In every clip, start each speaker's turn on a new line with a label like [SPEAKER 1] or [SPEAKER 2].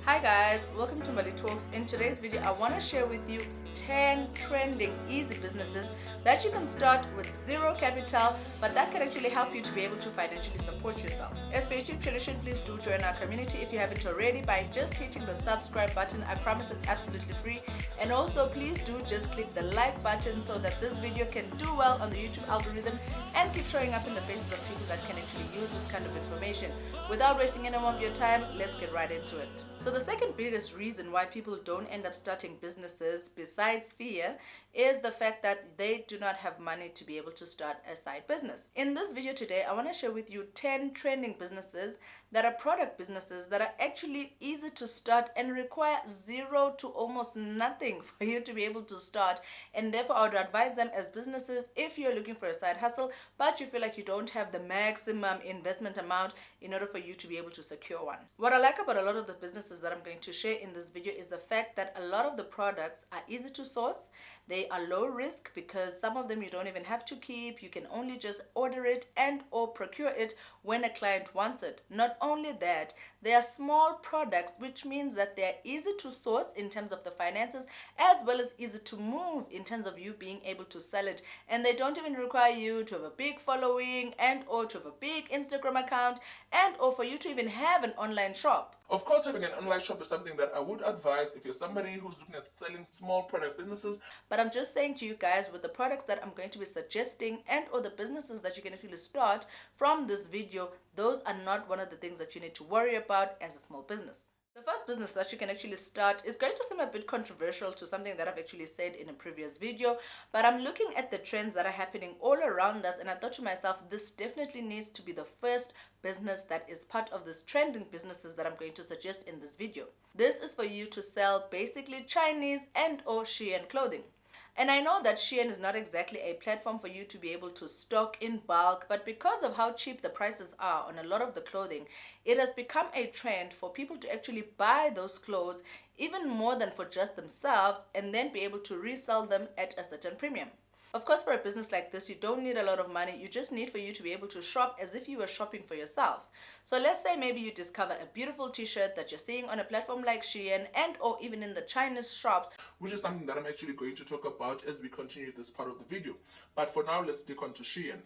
[SPEAKER 1] Hi guys, welcome to Mali Talks. In today's video, I want to share with you 10 trending easy businesses that you can start with zero capital, but that can actually help you to be able to financially support yourself. As per YouTube tradition, please do join our community if you haven't already by just hitting the subscribe button. I promise it's absolutely free. And also, please do just click the like button so that this video can do well on the YouTube algorithm and keep showing up in the faces of people that can actually use this kind of information. Without wasting any more of your time, let's get right into it. So the second biggest reason why people don't end up starting businesses besides fear is the fact that they do not have money to be able to start a side business. In this video today, I want to share with you 10 trending businesses that are product businesses that are actually easy to start and require zero to almost nothing for you to be able to start. And therefore, I would advise them as businesses if you're looking for a side hustle, but you feel like you don't have the maximum investment amount in order for you to be able to secure one. What I like about a lot of the businesses that I'm going to share in this video is the fact that a lot of the products are easy to source. They are low risk because some of them you don't even have to keep. You can only just order it and or procure it when a client wants it. Not only that, they are small products, which means that they're easy to source in terms of the finances as well as easy to move in terms of you being able to sell it. And they don't even require you to have a big following and or to have a big Instagram account and or for you to even have an online shop.
[SPEAKER 2] Of course, having an online shop is something that I would advise if you're somebody who's looking at selling small product businesses.
[SPEAKER 1] But I'm just saying to you guys, with the products that I'm going to be suggesting and or the businesses that you can actually start from this video, those are not one of the things that you need to worry about as a small business. The first business that you can actually start is going to seem a bit controversial to something that I've actually said in a previous video, but I'm looking at the trends that are happening all around us and I thought to myself, this definitely needs to be the first business that is part of this trending businesses that I'm going to suggest in this video. This is for you to sell basically Chinese and or Shein clothing. And I know that Shein is not exactly a platform for you to be able to stock in bulk, but because of how cheap the prices are on a lot of the clothing, it has become a trend for people to actually buy those clothes even more than for just themselves and then be able to resell them at a certain premium. Of course, for a business like this, you don't need a lot of money. You just need for you to be able to shop as if you were shopping for yourself. So let's say maybe you discover a beautiful t-shirt that you're seeing on a platform like Shein and or even in the Chinese shops,
[SPEAKER 2] which is something that I'm actually going to talk about as we continue this part of the video. But for now, let's stick on to Shein.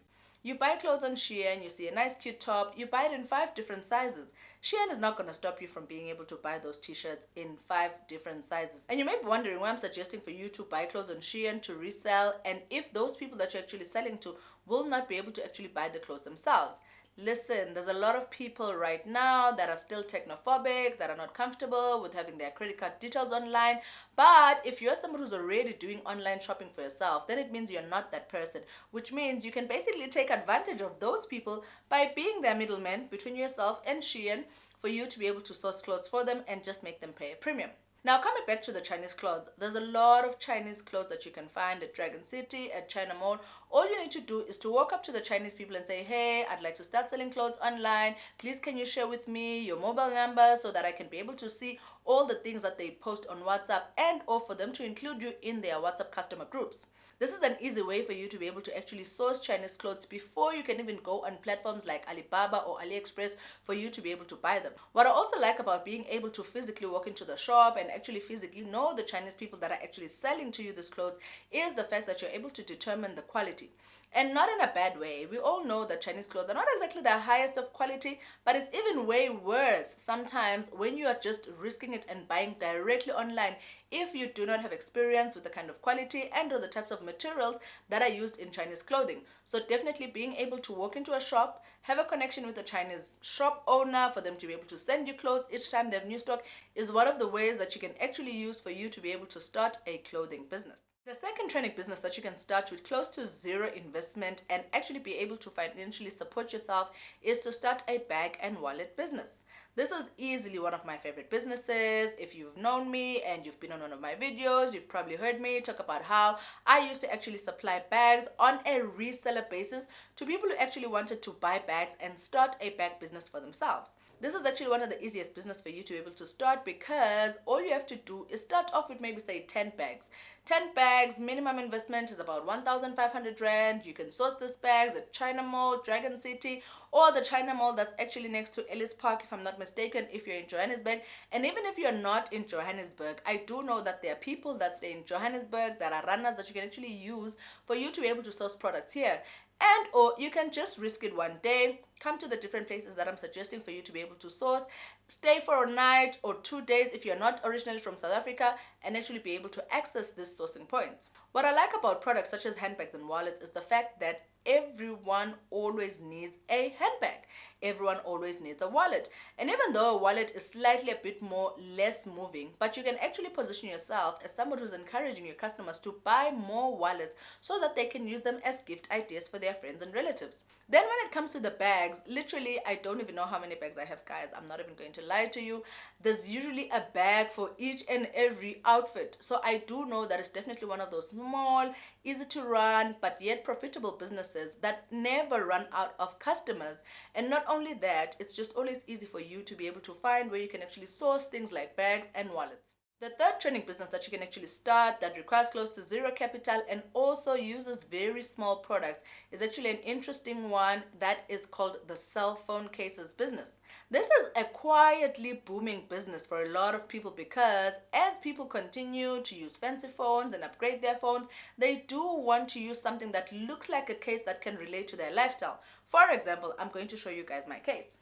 [SPEAKER 1] You buy clothes on Shein, you see a nice cute top, you buy it in 5 different sizes. Shein is not going to stop you from being able to buy those t-shirts in 5 different sizes. And you may be wondering why I'm suggesting for you to buy clothes on Shein to resell, and if those people that you're actually selling to will not be able to actually buy the clothes themselves. Listen, there's a lot of people right now that are still technophobic, that are not comfortable with having their credit card details online. But if you're somebody who's already doing online shopping for yourself, then it means you're not that person, which means you can basically take advantage of those people by being their middleman between yourself and Shein for you to be able to source clothes for them and just make them pay a premium. Now, coming back to the Chinese clothes, there's a lot of Chinese clothes that you can find at Dragon City, at China Mall. All you need to do is to walk up to the Chinese people and say, hey, I'd like to start selling clothes online. Please, can you share with me your mobile number so that I can be able to see all the things that they post on WhatsApp and or for them to include you in their WhatsApp customer groups. This is an easy way for you to be able to actually source Chinese clothes before you can even go on platforms like Alibaba or AliExpress for you to be able to buy them. What I also like about being able to physically walk into the shop and actually physically know the Chinese people that are actually selling to you these clothes is the fact that you're able to determine the quality. And not in a bad way. We all know that Chinese clothes are not exactly the highest of quality, but it's even way worse sometimes when you are just risking it and buying directly online if you do not have experience with the kind of quality and or the types of materials that are used in Chinese clothing. So definitely being able to walk into a shop, have a connection with a Chinese shop owner for them to be able to send you clothes each time they have new stock is one of the ways that you can actually use for you to be able to start a clothing business. The second trending business that you can start with close to zero investment and actually be able to financially support yourself is to start a bag and wallet business. This is easily one of my favorite businesses. If you've known me and you've been on one of my videos, you've probably heard me talk about how I used to actually supply bags on a reseller basis to people who actually wanted to buy bags and start a bag business for themselves. This is actually one of the easiest business for you to be able to start, because all you have to do is start off with maybe say 10 bags. 10 bags, minimum investment is about 1,500 Rand. You can source these bags at China Mall, Dragon City, or the China Mall that's actually next to Ellis Park, if I'm not mistaken, if you're in Johannesburg. And even if you're not in Johannesburg, I do know that there are people that stay in Johannesburg that are runners that you can actually use for you to be able to source products here. And or you can just risk it one day, come to the different places that I'm suggesting for you to be able to source, stay for a night or 2 days if you're not originally from South Africa, and actually be able to access these sourcing points. What I like about products such as handbags and wallets is the fact that everyone always needs a handbag. Everyone always needs a wallet. And even though a wallet is slightly a bit more less moving, but you can actually position yourself as someone who's encouraging your customers to buy more wallets so that they can use them as gift ideas for their friends and relatives. Then when it comes to the bags, literally, I don't even know how many bags I have, guys. I'm not even going to lie to you. There's usually a bag for each and every outfit. So I do know that it's definitely one of those small, easy to run, but yet profitable businesses that never run out of customers. And not only that, it's just always easy for you to be able to find where you can actually source things like bags and wallets. The third trending business that you can actually start that requires close to zero capital and also uses very small products is actually an interesting one that is called the cell phone cases business. This is a quietly booming business for a lot of people, because as people continue to use fancy phones and upgrade their phones, they do want to use something that looks like a case that can relate to their lifestyle. For example, I'm going to show you guys my case.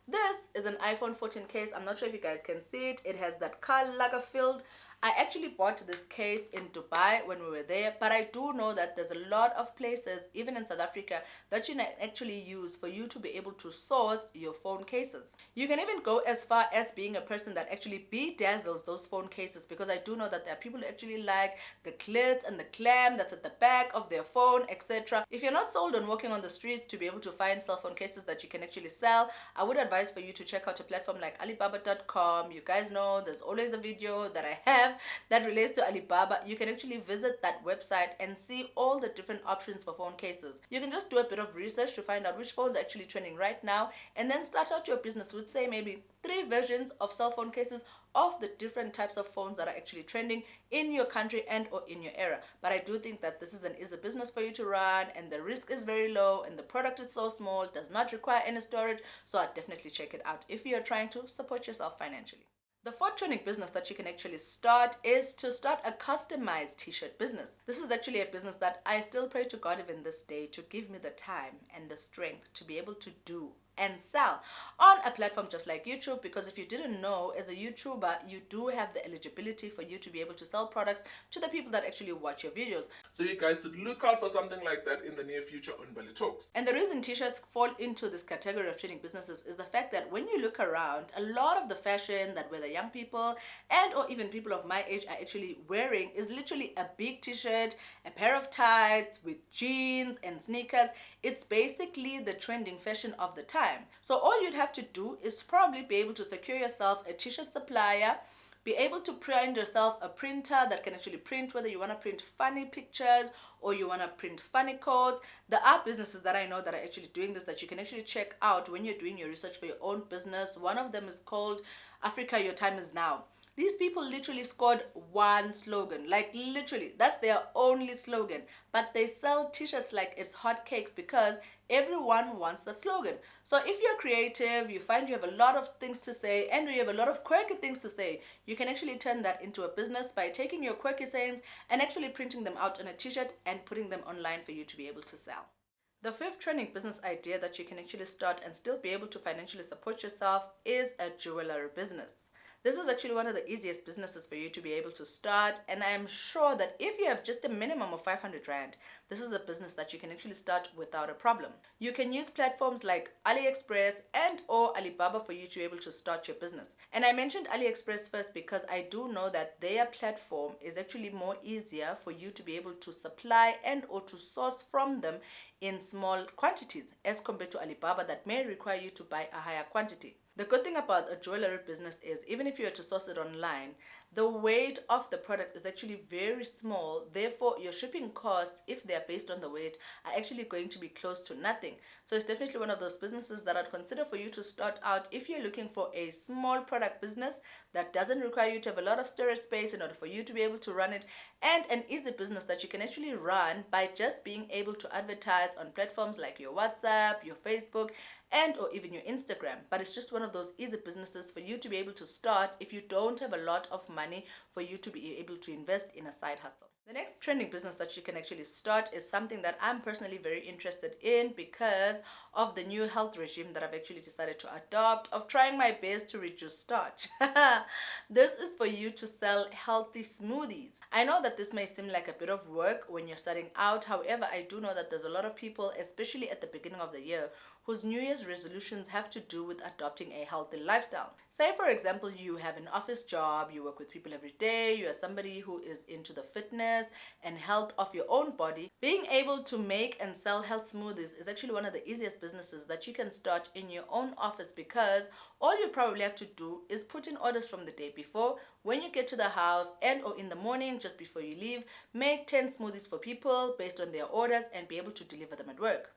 [SPEAKER 1] This is an iPhone 14 case. I'm not sure if you guys can see it. It has that Karl Lagerfeld. I actually bought this case in Dubai when we were there, but I do know that there's a lot of places, even in South Africa, that you can actually use for you to be able to source your phone cases. You can even go as far as being a person that actually bedazzles those phone cases, because I do know that there are people who actually like the clit and the clam that's at the back of their phone, etc. If you're not sold on walking on the streets to be able to find cell phone cases that you can actually sell, I would advise for you to check out a platform like Alibaba.com. You guys know there's always a video that I have that relates to Alibaba. You can actually visit that website and see all the different options for phone cases. You can just do a bit of research to find out which phones are actually trending right now, and then start out your business with, say, maybe 3 versions of cell phone cases of the different types of phones that are actually trending in your country and or in your area. But I do think that this is an easy business for you to run, and the risk is very low, and the product is so small, does not require any storage. So I'd definitely check it out if you're trying to support yourself financially. The fourth trending business that you can actually start is to start a customized t-shirt business. This is actually a business that I still pray to God even this day to give me the time and the strength to be able to do and sell on a platform just like YouTube, because if you didn't know, as a YouTuber, you do have the eligibility for you to be able to sell products to the people that actually watch your videos.
[SPEAKER 2] So you guys should look out for something like that in the near future on Belly Talks.
[SPEAKER 1] And the reason t-shirts fall into this category of trending businesses is the fact that when you look around, a lot of the fashion that whether young people and or even people of my age are actually wearing is literally a big t-shirt, a pair of tights with jeans and sneakers. It's basically the trending fashion of the time. So all you'd have to do is probably be able to secure yourself a t-shirt supplier, be able to print yourself a printer that can actually print, whether you want to print funny pictures or you want to print funny codes. There are businesses that I know that are actually doing this that you can actually check out when you're doing your research for your own business. One of them is called Africa, Your Time Is Now. These people literally scored one slogan, like literally, that's their only slogan. But they sell t-shirts like it's hotcakes because everyone wants that slogan. So if you're creative, you find you have a lot of things to say and you have a lot of quirky things to say, you can actually turn that into a business by taking your quirky sayings and actually printing them out on a t-shirt and putting them online for you to be able to sell. The fifth trending business idea that you can actually start and still be able to financially support yourself is a jewelry business. This is actually one of the easiest businesses for you to be able to start, and I am sure that if you have just a minimum of 500 Rand, this is a business that you can actually start without a problem. You can use platforms like AliExpress and or Alibaba for you to be able to start your business. And I mentioned AliExpress first because I do know that their platform is actually more easier for you to be able to supply and or to source from them in small quantities as compared to Alibaba that may require you to buy a higher quantity. The good thing about a jewelry business is even if you were to source it online, the weight of the product is actually very small. Therefore, your shipping costs, if they are based on the weight, are actually going to be close to nothing. So it's definitely one of those businesses that I'd consider for you to start out if you're looking for a small product business that doesn't require you to have a lot of storage space in order for you to be able to run it, and an easy business that you can actually run by just being able to advertise on platforms like your WhatsApp, your Facebook, and or even your Instagram. But it's just one of those easy businesses for you to be able to start if you don't have a lot of money for you to be able to invest in a side hustle. The next trending business that you can actually start is something that I'm personally very interested in because of the new health regime that I've actually decided to adopt of trying my best to reduce starch. This is for you to sell healthy smoothies. I know that this may seem like a bit of work when you're starting out. However, I do know that there's a lot of people, especially at the beginning of the year, whose New Year's resolutions have to do with adopting a healthy lifestyle. Say, for example, you have an office job, you work with people every day, you are somebody who is into the fitness and health of your own body. Being able to make and sell health smoothies is actually one of the easiest businesses that you can start in your own office, because all you probably have to do is put in orders from the day before. When you get to the house and or in the morning just before you leave, make 10 smoothies for people based on their orders and be able to deliver them at work.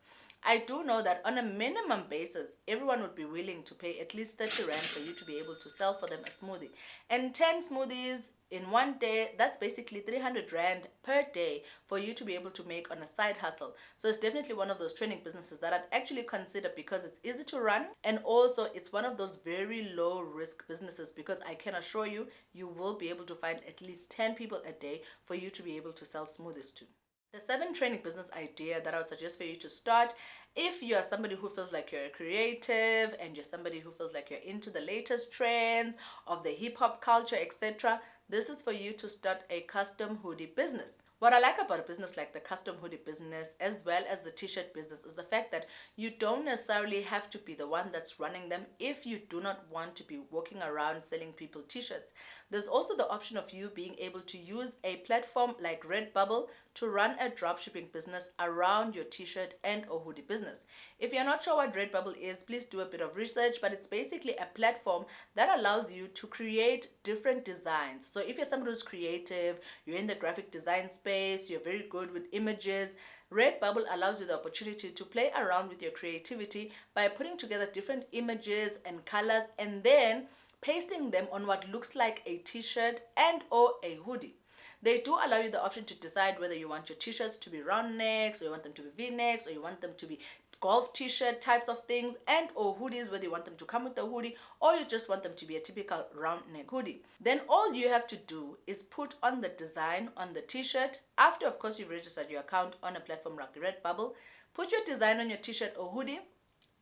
[SPEAKER 1] I do know that on a minimum basis, everyone would be willing to pay at least 30 Rand for you to be able to sell for them a smoothie. And 10 smoothies in one day, that's basically 300 Rand per day for you to be able to make on a side hustle. So it's definitely one of those training businesses that I'd actually consider because it's easy to run, and also it's one of those very low risk businesses because I can assure you, you will be able to find at least 10 people a day for you to be able to sell smoothies to. The 7 training business idea that I would suggest for you to start if you are somebody who feels like you're a creative and you're somebody who feels like you're into the latest trends of the hip hop culture, etc., this is for you to start a custom hoodie business. What I like about a business like the custom hoodie business as well as the t-shirt business is the fact that you don't necessarily have to be the one that's running them if you do not want to be walking around selling people t-shirts. There's also the option of you being able to use a platform like Redbubble to run a dropshipping business around your t-shirt and or hoodie business. If you're not sure what Redbubble is, please do a bit of research, but it's basically a platform that allows you to create different designs. So if you're somebody who's creative, you're in the graphic design space, you're very good with images, Redbubble allows you the opportunity to play around with your creativity by putting together different images and colors and then pasting them on what looks like a t-shirt and or a hoodie. They do allow you the option to decide whether you want your t-shirts to be round necks, or you want them to be v-necks, or you want them to be golf t-shirt types of things, and or hoodies, whether you want them to come with the hoodie or you just want them to be a typical round neck hoodie. Then all you have to do is put on the design on the t-shirt after, of course, you've registered your account on a platform like Redbubble. Put your design on your t-shirt or hoodie,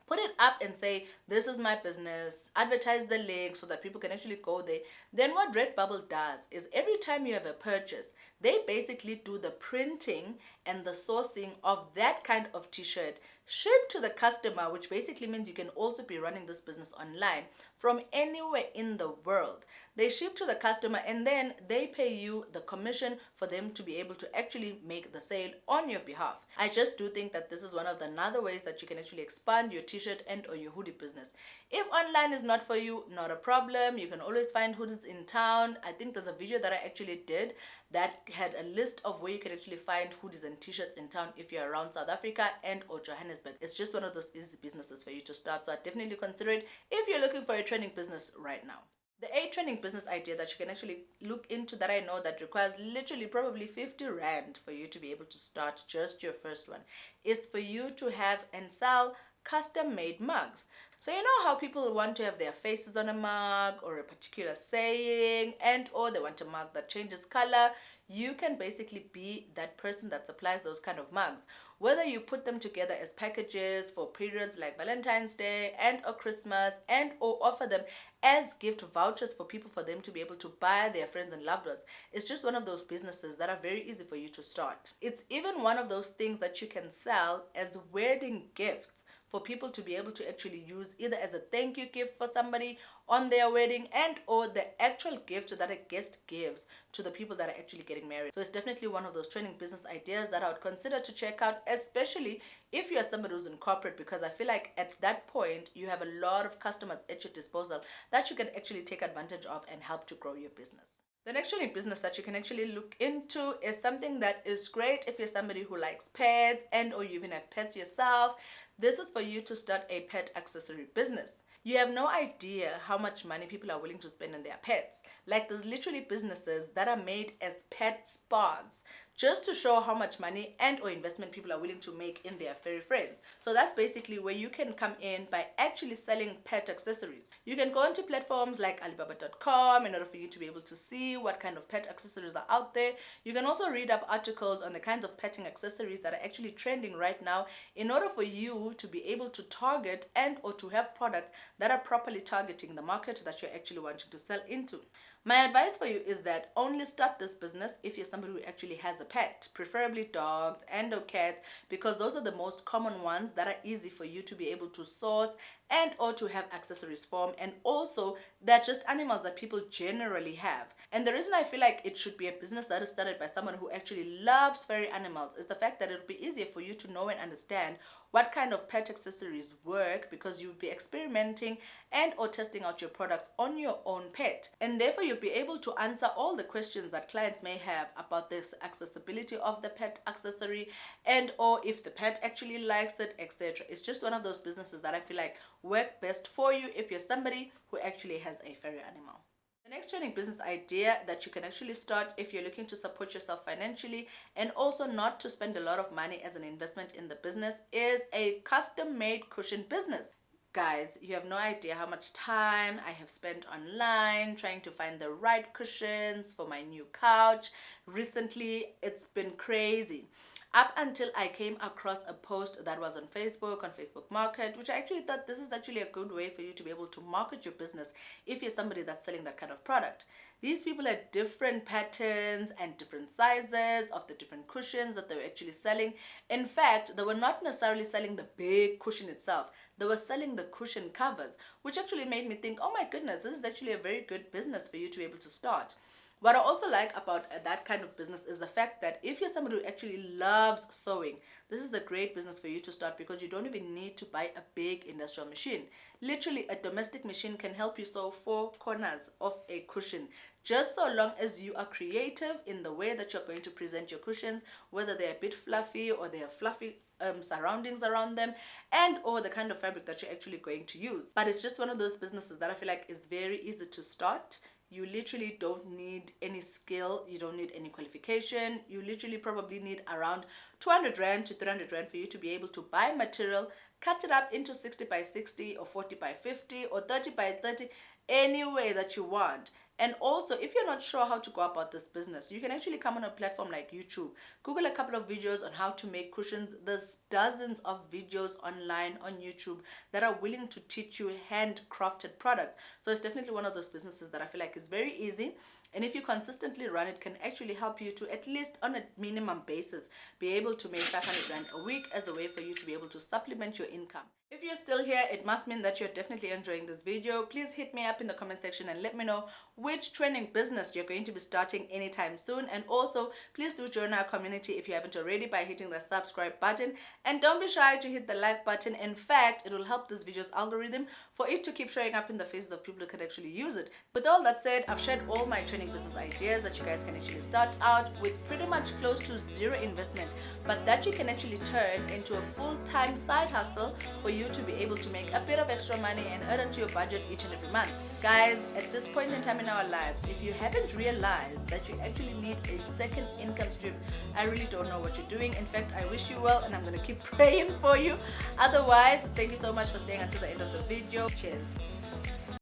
[SPEAKER 1] put it up and say, this is my business, advertise the link so that people can actually go there. Then what Redbubble does is every time you have a purchase, they basically do the printing and the sourcing of that kind of t-shirt, shipped to the customer, which basically means you can also be running this business online from anywhere in the world. They ship to the customer and then they pay you the commission for them to be able to actually make the sale on your behalf. I just do think that this is one of the other ways that you can actually expand your t-shirt and or your hoodie business. If online is not for you, not a problem. You can always find hoodies in town. I think there's a video that I actually did that had a list of where you can actually find hoodies and t-shirts in town if you're around South Africa and or Johannesburg. It's just one of those easy businesses for you to start, so I definitely consider it if you're looking for a training business right now. The 8 training business idea that you can actually look into that I know that requires literally probably 50 Rand for you to be able to start just your first one is for you to have and sell custom made mugs. So you know how people want to have their faces on a mug or a particular saying, and or they want a mug that changes color. You can basically be that person that supplies those kind of mugs. Whether you put them together as packages for periods like Valentine's Day and or Christmas, and or offer them as gift vouchers for people for them to be able to buy their friends and loved ones. It's just one of those businesses that are very easy for you to start. It's even one of those things that you can sell as wedding gifts for people to be able to actually use either as a thank you gift for somebody on their wedding, and or the actual gift that a guest gives to the people that are actually getting married. So it's definitely one of those trending business ideas that I would consider to check out, especially if you're somebody who's in corporate, because I feel like at that point you have a lot of customers at your disposal that you can actually take advantage of and help to grow your business. The next trending business that you can actually look into is something that is great if you're somebody who likes pets and or you even have pets yourself. This is for you to start a pet accessory business. You have no idea how much money people are willing to spend on their pets. Like, there's literally businesses that are made as pet spas just to show how much money and or investment people are willing to make in their furry friends. So that's basically where you can come in by actually selling pet accessories. You can go onto platforms like Alibaba.com in order for you to be able to see what kind of pet accessories are out there. You can also read up articles on the kinds of petting accessories that are actually trending right now in order for you to be able to target and or to have products that are properly targeting the market that you're actually wanting to sell into. My advice for you is that only start this business if you're somebody who actually has a pet, preferably dogs and or cats, because those are the most common ones that are easy for you to be able to source and or to have accessories from, and also they're just animals that people generally have. And the reason I feel like it should be a business that is started by someone who actually loves furry animals is the fact that it'll be easier for you to know and understand what kind of pet accessories work, because you'll be experimenting and or testing out your products on your own pet, and therefore you'll be able to answer all the questions that clients may have about this accessibility of the pet accessory and or if the pet actually likes it, etc. It's just one of those businesses that I feel like work best for you if you're somebody who actually has a furry animal. The next trending business idea that you can actually start if you're looking to support yourself financially and also not to spend a lot of money as an investment in the business is a custom-made cushion business. Guys, you have no idea how much time I have spent online trying to find the right cushions for my new couch. Recently, it's been crazy. Up until I came across a post that was on Facebook Market, which I actually thought this is actually a good way for you to be able to market your business if you're somebody that's selling that kind of product. These people had different patterns and different sizes of the different cushions that they were actually selling. In fact, they were not necessarily selling the big cushion itself. They were selling the cushion covers, which actually made me think, oh my goodness, this is actually a very good business for you to be able to start. What I also like about that kind of business is the fact that if you're somebody who actually loves sewing, this is a great business for you to start, because you don't even need to buy a big industrial machine. Literally, a domestic machine can help you sew 4 corners of a cushion, just so long as you are creative in the way that you're going to present your cushions, whether they're a bit fluffy or they have fluffy surroundings around them, and or the kind of fabric that you're actually going to use. But it's just one of those businesses that I feel like is very easy to start. You literally don't need any skill, you don't need any qualification. You literally probably need around 200 Rand to 300 Rand for you to be able to buy material, cut it up into 60 by 60 or 40 by 50 or 30 by 30, any way that you want. And also, if you're not sure how to go about this business, you can actually come on a platform like YouTube. Google a couple of videos on how to make cushions. There's dozens of videos online on YouTube that are willing to teach you handcrafted products. So it's definitely one of those businesses that I feel like is very easy. And if you consistently run it, can actually help you to, at least on a minimum basis, be able to make 500 Rand a week as a way for you to be able to supplement your income. If you're still here, it must mean that you're definitely enjoying this video. Please hit me up in the comment section and let me know which trending business you're going to be starting anytime soon. And also, please do join our community if you haven't already by hitting the subscribe button. And don't be shy to hit the like button. In fact, it will help this video's algorithm for it to keep showing up in the faces of people who can actually use it. With all that said, I've shared all my trending business ideas that you guys can actually start out with pretty much close to zero investment, but that you can actually turn into a full-time side hustle for you to be able to make a bit of extra money and add onto your budget each and every month. Guys, at this point in time in our lives, if you haven't realized that you actually need a second income stream, I really don't know what you're doing. In fact, I wish you well, and I'm going to keep praying for you. Otherwise, thank you so much for staying until the end of the video. Cheers.